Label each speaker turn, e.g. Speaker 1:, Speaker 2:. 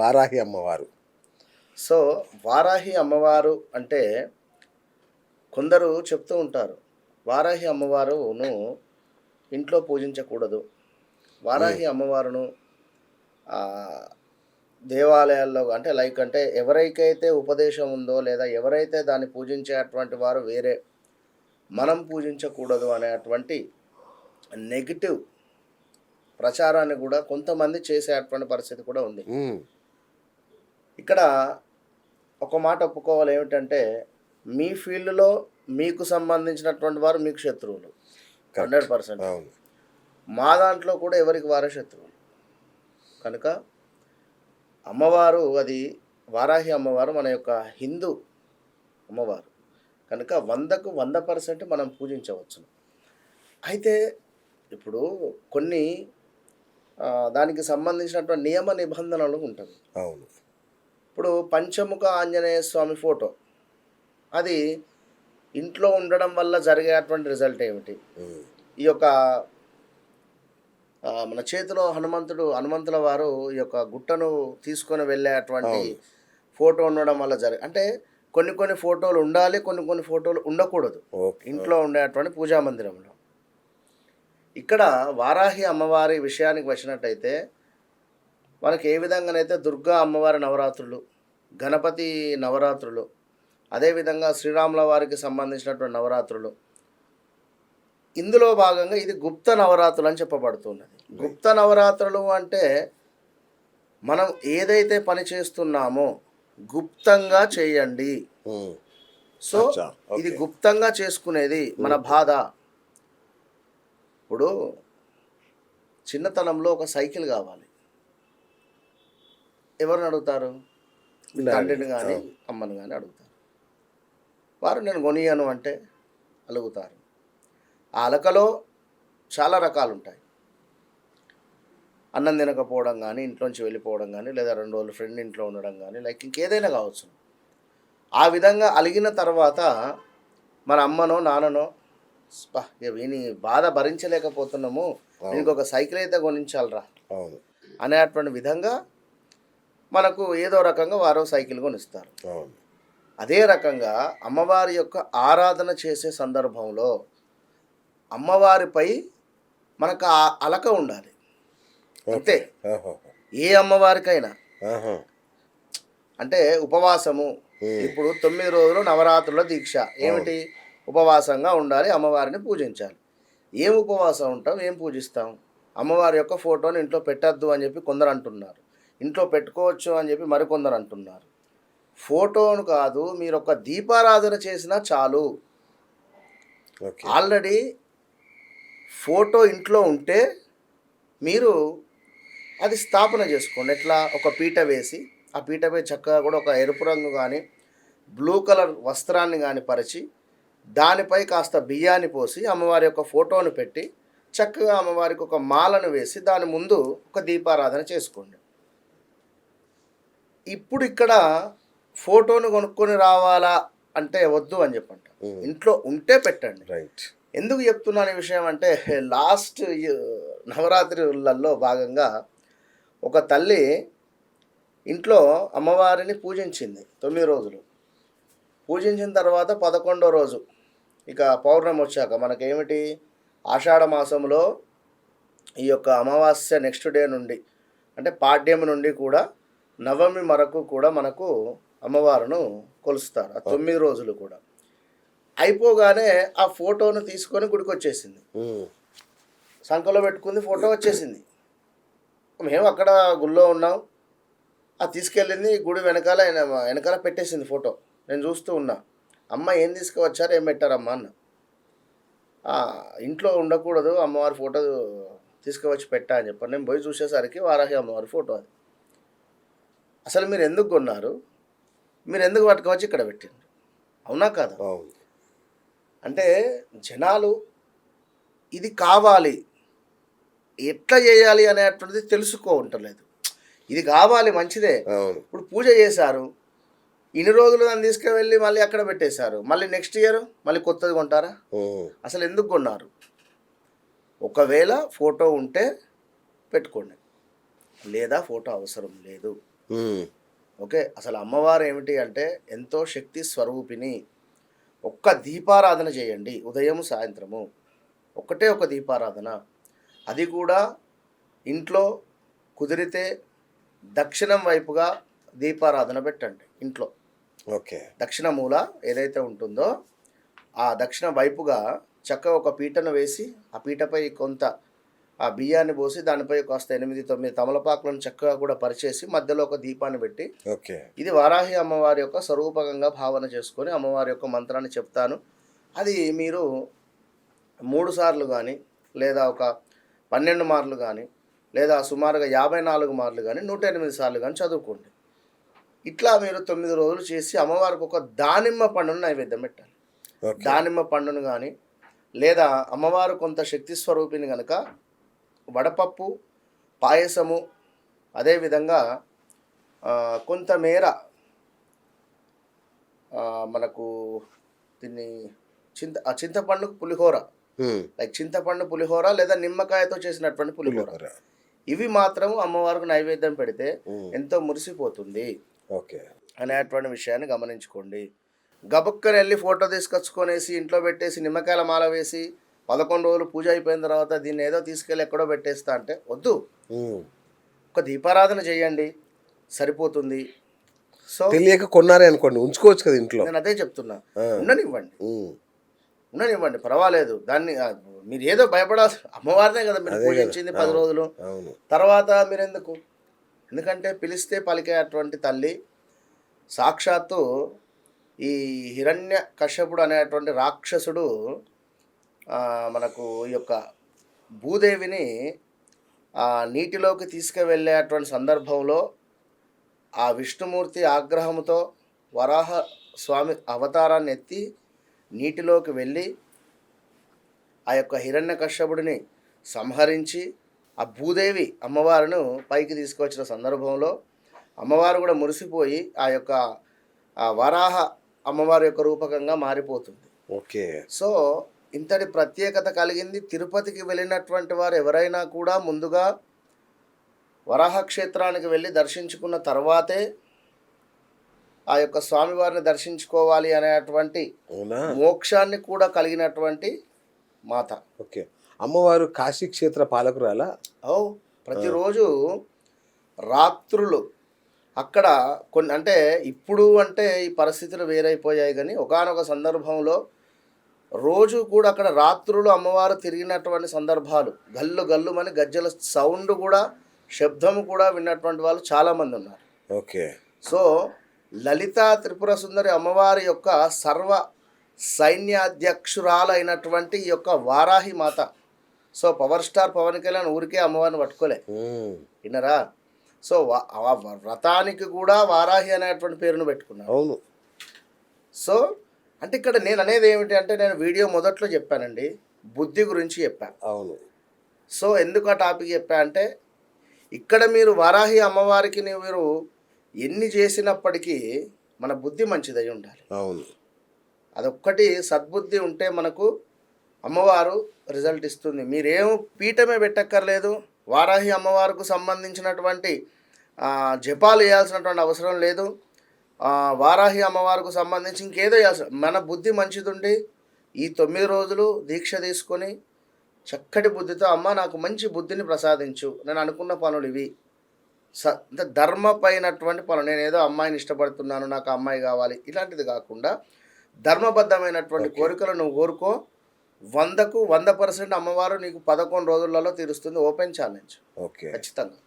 Speaker 1: వారాహి అమ్మవారు.
Speaker 2: సో వారాహి అమ్మవారు అంటే కొందరు చెప్తూ ఉంటారు, వారాహి అమ్మవారును ఇంట్లో పూజించకూడదు,
Speaker 1: హ్మ్.
Speaker 2: వారాహి అమ్మవారును ఆ, దేవాలయాల్లో అంటే లైక్ అంటే ఎవరికైతే ఉపదేశం ఉందో లేదా ఎవరైతే దాన్ని పూజించేటువంటి వారు వేరే, మనం పూజించకూడదు అనేటువంటి నెగిటివ్ ప్రచారాన్ని కూడా కొంతమంది చేసేటువంటి పరిస్థితి కూడా ఉంది.
Speaker 1: హ్మ్.
Speaker 2: ఇక్కడ ఒక మాట ఒప్పుకోవాలి ఏమిటంటే, మీ ఫీల్డ్లో మీకు సంబంధించినటువంటి వారు మీకు శత్రువులు
Speaker 1: కరెక్ట్.
Speaker 2: 100%.
Speaker 1: అవును.
Speaker 2: మా దాంట్లో కూడా ఎవరికి వారే శత్రువులు. కనుక అమ్మవారు అది వారాహి అమ్మవారు మన యొక్క హిందూ అమ్మవారు కనుక 100కు 100% మనం పూజించవచ్చు. అయితే ఇప్పుడు కొన్ని దానికి సంబంధించినటువంటి నియమ నిబంధనలు ఉంటుంది.
Speaker 1: అవును.
Speaker 2: ఇప్పుడు పంచముఖ ఆంజనేయ స్వామి ఫోటో అది ఇంట్లో ఉండడం వల్ల జరిగేటువంటి రిజల్ట్ ఏమిటి?
Speaker 1: హ్మ్.
Speaker 2: ఈ యొక్క మన చేతిలో హనుమంతుల వారు ఈ యొక్క గుట్టను తీసుకొని వెళ్ళేటువంటి
Speaker 1: అవును.
Speaker 2: ఫోటో ఉండడం వల్ల అంటే కొన్ని కొన్ని ఫోటోలు ఉండాలి, కొన్ని కొన్ని ఫోటోలు ఉండకూడదు
Speaker 1: ఓకే.
Speaker 2: ఇంట్లో ఉండేటువంటి పూజా మందిరంలో. ఇక్కడ వారాహి అమ్మవారి విషయానికి వచ్చినట్టయితే మనకి ఏ విధంగానైతే దుర్గా అమ్మవారి నవరాత్రులు, గణపతి నవరాత్రులు, అదేవిధంగా శ్రీరాముల వారికి సంబంధించినటువంటి నవరాత్రులు, ఇందులో భాగంగా ఇది గుప్త నవరాత్రులు అని చెప్పబడుతున్నది. గుప్త నవరాత్రులు అంటే మనం ఏదైతే పని చేస్తున్నామో గుప్తంగా చేయండి.
Speaker 1: హ్మ్.
Speaker 2: సో
Speaker 1: అచ్చా.
Speaker 2: ఇది
Speaker 1: ఓకే.
Speaker 2: గుప్తంగా చేసుకునేది మన బాధ. ఇప్పుడు చిన్నతనంలో ఒక సైకిల్ కావాలి, ఎవరిని అడుగుతారు? మీ తండ్రిని కానీ
Speaker 1: అవును.
Speaker 2: అమ్మని కానీ అడుగుతారు. వారు నేను కొనియను అంటే అలుగుతారు. ఆ అలకలో చాలా రకాలు ఉంటాయి. అన్నం తినకపోవడం కానీ, ఇంట్లోంచి వెళ్ళిపోవడం కానీ, లేదా 2 రోజులు ఫ్రెండ్ ఇంట్లో ఉండడం కానీ, లైక్ ఇంకేదైనా కావచ్చు. ఆ విధంగా అలిగిన తర్వాత మన అమ్మనో నాన్ననో వీని బాధ భరించలేకపోతున్నాము, దీనికి
Speaker 1: అవును.
Speaker 2: ఒక సైకిల్ అయితే కొనించాలరా
Speaker 1: అవును.
Speaker 2: అనేటువంటి విధంగా మనకు ఏదో రకంగా వారో సైకిల్ కొనిస్తారు.
Speaker 1: అవును.
Speaker 2: అదే రకంగా అమ్మవారి యొక్క ఆరాధన చేసే సందర్భంలో అమ్మవారిపై మనకు ఆ అలక ఉండాలి. అంతే.
Speaker 1: ఓకే. ఆహాహా!
Speaker 2: ఏ అమ్మవారికైనా
Speaker 1: ఆహా!
Speaker 2: అంటే ఉపవాసము.
Speaker 1: హ్మ్.
Speaker 2: ఇప్పుడు 9 రోజులు నవరాత్రుల దీక్ష
Speaker 1: అవును.
Speaker 2: ఏమిటి? ఉపవాసంగా ఉండాలి, అమ్మవారిని పూజించాలి. ఏం ఉపవాసం ఉంటాం, ఏం పూజిస్తాం? అమ్మవారి యొక్క ఫోటోని ఇంట్లో పెట్టద్దు అని చెప్పి కొందరు అంటున్నారు, ఇంట్లో పెట్టుకోవచ్చు అని చెప్పి మరికొందరు అంటున్నారు. ఫోటోను కాదు, మీరు ఒక దీపారాధన చేసినా చాలు.
Speaker 1: ఓకే.
Speaker 2: ఆల్రెడీ ఫోటో ఇంట్లో ఉంటే మీరు అది స్థాపన చేసుకోండి. ఎట్లా? ఒక పీట వేసి ఆ పీటపై చక్కగా కూడా ఒక ఎరుపు రంగు కానీ బ్లూ కలర్ వస్త్రాన్ని కానీ పరిచి దానిపై కాస్త బియ్యాన్ని పోసి అమ్మవారి యొక్క ఫోటోను పెట్టి చక్కగా అమ్మవారికి ఒక మాలను వేసి దాని ముందు ఒక దీపారాధన చేసుకోండి. ఇప్పుడు ఇక్కడ ఫోటోను కొనుక్కొని రావాలా అంటే వద్దు అని చెప్పంట.
Speaker 1: హ్మ్.
Speaker 2: ఇంట్లో ఉంటే పెట్టండి.
Speaker 1: రైట్.
Speaker 2: ఎందుకు చెప్తున్నాను ఈ విషయం అంటే, లాస్ట్ నవరాత్రులలో భాగంగా ఒక తల్లి ఇంట్లో అమ్మవారిని పూజించింది 9 రోజులు. పూజించిన తర్వాత 11వ రోజు ఇక పౌర్ణమి వచ్చాక మనకేమిటి, ఆషాఢ మాసంలో ఈ యొక్క అమావాస్య నెక్స్ట్ డే నుండి అంటే పాడ్యం నుండి కూడా నవమి వరకు కూడా మనకు అమ్మవారును కొలుస్తారు. ఆ 9 రోజులు కూడా అయిపోగానే ఆ ఫోటోను తీసుకొని గుడికి వచ్చేసింది.
Speaker 1: హ్మ్.
Speaker 2: సంకలో పెట్టుకుంది, ఫోటో వచ్చేసింది. మేము అక్కడ గుళ్ళో ఉన్నాం, అది తీసుకెళ్ళింది గుడి వెనకాల పెట్టేసింది ఫోటో. నేను చూస్తూ ఉన్నా. అమ్మ ఏం తీసుకువచ్చారు, ఏం పెట్టారమ్మా అన్న. ఇంట్లో ఉండకూడదు, అమ్మవారి ఫోటో తీసుకువచ్చి పెట్టా అని చెప్పాను. నేను పోయి చూసేసరికి వారాహి అమ్మవారి ఫోటో అది. అసలు మీరు ఎందుకు కొన్నారు, మీరు ఎందుకు పట్టుకోవచ్చి ఇక్కడ పెట్టిండ్రు? అవునా కాదా?
Speaker 1: అవును.
Speaker 2: అంటే జనాలు ఇది కావాలి, ఎట్లా చేయాలి అనేటువంటిది తెలుసుకోవట్లేదు. ఇది కావాలి మంచిదే.
Speaker 1: అవును.
Speaker 2: ఇప్పుడు పూజ చేశారు, ఇన్ని రోజులు దాన్ని తీసుకువెళ్ళి మళ్ళీ అక్కడ పెట్టేశారు, మళ్ళీ నెక్స్ట్ ఇయర్ మళ్ళీ కొత్తది కొంటారా?
Speaker 1: హ్మ్.
Speaker 2: అసలు ఎందుకు కొన్నారు? ఒకవేళ ఫోటో ఉంటే పెట్టుకోండి, లేదా ఫోటో అవసరం లేదు. ఓకే, అసలు అమ్మవారు ఏమిటి అంటే ఎంతో శక్తి స్వరూపిణి. ఒక్క దీపారాధన చేయండి, ఉదయం సాయంత్రము ఒక్కటే ఒక దీపారాధన. అది కూడా ఇంట్లో కుదిరితే దక్షిణం వైపుగా దీపారాధన పెట్టండి ఇంట్లో.
Speaker 1: ఓకే.
Speaker 2: దక్షిణ మూల ఏదైతే ఉంటుందో ఆ దక్షిణ వైపుగా చక్కగా ఒక పీటను వేసి ఆ పీటపై కొంత ఆ బియ్యాన్ని పోసి దానిపై కాస్త 8-9 తమలపాకులను చక్కగా కూడా పరిచేసి మధ్యలో ఒక దీపాన్ని పెట్టి,
Speaker 1: ఓకే.
Speaker 2: ఇది వారాహి అమ్మవారి యొక్క స్వరూపకంగా భావన చేసుకొని అమ్మవారి యొక్క మంత్రాన్ని చెప్తాను. అది మీరు 3 సార్లు కానీ లేదా ఒక 12 మార్లు కానీ లేదా సుమారుగా 54 మార్లు కానీ 108 సార్లు కానీ చదువుకోండి. ఇట్లా మీరు 9 రోజులు చేసి అమ్మవారికి ఒక దానిమ్మ పండును నైవేద్యం పెట్టాలి. దానిమ్మ పండును కానీ లేదా అమ్మవారు కొంత శక్తి స్వరూపిణి కనుక వడపప్పు పాయసము, అదేవిధంగా కొంతమేర మనకు దీన్ని చింతపండు పులిహోర, లైక్ చింతపండు పులిహోర లేదా నిమ్మకాయతో చేసినటువంటి పులిహోర, ఇవి మాత్రం అమ్మవారికి నైవేద్యం పెడితే ఎంతో మురిసిపోతుంది అనేటువంటి విషయాన్ని గమనించుకోండి. గబుక్కని వెళ్ళి ఫోటో తీసుకొచ్చుకొనేసి ఇంట్లో పెట్టేసి నిమ్మకాయల మాల వేసి 11 రోజులు పూజ అయిపోయిన తర్వాత దీన్ని ఏదో తీసుకెళ్ళి ఎక్కడో పెట్టేస్తా అంటే వద్దు. ఒక దీపారాధన చేయండి, సరిపోతుంది. సో
Speaker 1: తెలియక కొన్నారే అనుకోండి, ఉంచుకోవచ్చు కదా ఇంట్లో.
Speaker 2: నేను అదే చెప్తున్నా, ఉండనివ్వండి, పర్వాలేదు. దాన్ని మీరు ఏదో భయపడాల్సి, అమ్మవారినే కదా మీరు పూజించింది 10 రోజులు, తర్వాత మీరెందుకు? ఎందుకంటే పిలిస్తే పలికే అటువంటి తల్లి సాక్షాత్తు ఈ హిరణ్య కశ్యపుడు అనేటువంటి రాక్షసుడు మనకు ఈ యొక్క భూదేవిని నీటిలోకి తీసుకువెళ్ళేటువంటి సందర్భంలో ఆ విష్ణుమూర్తి ఆగ్రహంతో వరాహ స్వామి అవతారాన్ని ఎత్తి నీటిలోకి వెళ్ళి ఆ యొక్క హిరణ్య కశ్యపుడిని సంహరించి ఆ భూదేవి అమ్మవారిని పైకి తీసుకొచ్చిన సందర్భంలో అమ్మవారు కూడా మురిసిపోయి ఆ యొక్క వరాహ అమ్మవారి యొక్క రూపకంగా మారిపోతుంది.
Speaker 1: ఓకే.
Speaker 2: సో ఇంతటి ప్రత్యేకత కలిగింది. తిరుపతికి వెళ్ళినటువంటి వారు ఎవరైనా కూడా ముందుగా వరాహ క్షేత్రానికి వెళ్ళి దర్శించుకున్న తర్వాతే ఆ యొక్క స్వామివారిని దర్శించుకోవాలి అనేటువంటి మోక్షాన్ని కూడా కలిగినటువంటి మాత.
Speaker 1: ఓకే. అమ్మవారు కాశీ క్షేత్ర పాలకురాలా?
Speaker 2: ప్రతిరోజు రాత్రులు అక్కడ కొన్ని, అంటే ఇప్పుడు అంటే ఈ పరిస్థితులు వేరైపోయాయి, కానీ ఒకానొక సందర్భంలో రోజు కూడా అక్కడ రాత్రులు అమ్మవారు తిరిగినటువంటి సందర్భాలు, గల్లు గల్లుమని గజ్జల సౌండ్ కూడా, శబ్దము కూడా విన్నటువంటి వాళ్ళు చాలామంది ఉన్నారు.
Speaker 1: ఓకే.
Speaker 2: సో లలితా త్రిపుర సుందరి అమ్మవారి యొక్క సర్వ సైన్యాధ్యక్షురాలైనటువంటి ఈ యొక్క వారాహి మాత. So power star Pawan Kalyan ఊరికే అమ్మవారిని పట్టుకోలే, విన్నరా? సో వ్రతానికి కూడా వారాహి అనేటువంటి పేరును పెట్టుకున్నాను.
Speaker 1: అవును.
Speaker 2: సో అంటే ఇక్కడ నేను అనేది ఏమిటి అంటే, నేను వీడియో మొదట్లో చెప్పానండి, బుద్ధి గురించి చెప్పాను.
Speaker 1: అవును.
Speaker 2: సో ఎందుకు ఆ టాపిక్ చెప్పా అంటే, ఇక్కడ మీరు వారాహి అమ్మవారికి మీరు ఎన్ని చేసినప్పటికీ మన బుద్ధి మంచిదై ఉండాలి.
Speaker 1: అవును.
Speaker 2: అదొక్కటి సద్బుద్ధి ఉంటే మనకు అమ్మవారు రిజల్ట్ ఇస్తుంది. మీరేం పీఠమే పెట్టక్కర్లేదు, వారాహి అమ్మవారికి సంబంధించినటువంటి జపాలు వేయాల్సినటువంటి అవసరం లేదు, వారాహి అమ్మవారికి సంబంధించి ఇంకేదో మన బుద్ధి మంచిదుండి ఈ 9 రోజులు దీక్ష తీసుకొని చక్కటి బుద్ధితో, అమ్మ నాకు మంచి బుద్ధిని ప్రసాదించు, నేను అనుకున్న పనులు ఇవి, ధర్మపైనటువంటి పనులు, నేను ఏదో అమ్మాయిని ఇష్టపడుతున్నాను నాకు అమ్మాయి కావాలి ఇలాంటిది కాకుండా ధర్మబద్ధమైనటువంటి కోరికలు నువ్వు కోరుకో. 100% అమ్మవారు నీకు 11 రోజులలో తీరుస్తుంది. Open challenge.
Speaker 1: ఓకే.
Speaker 2: ఖచ్చితంగా.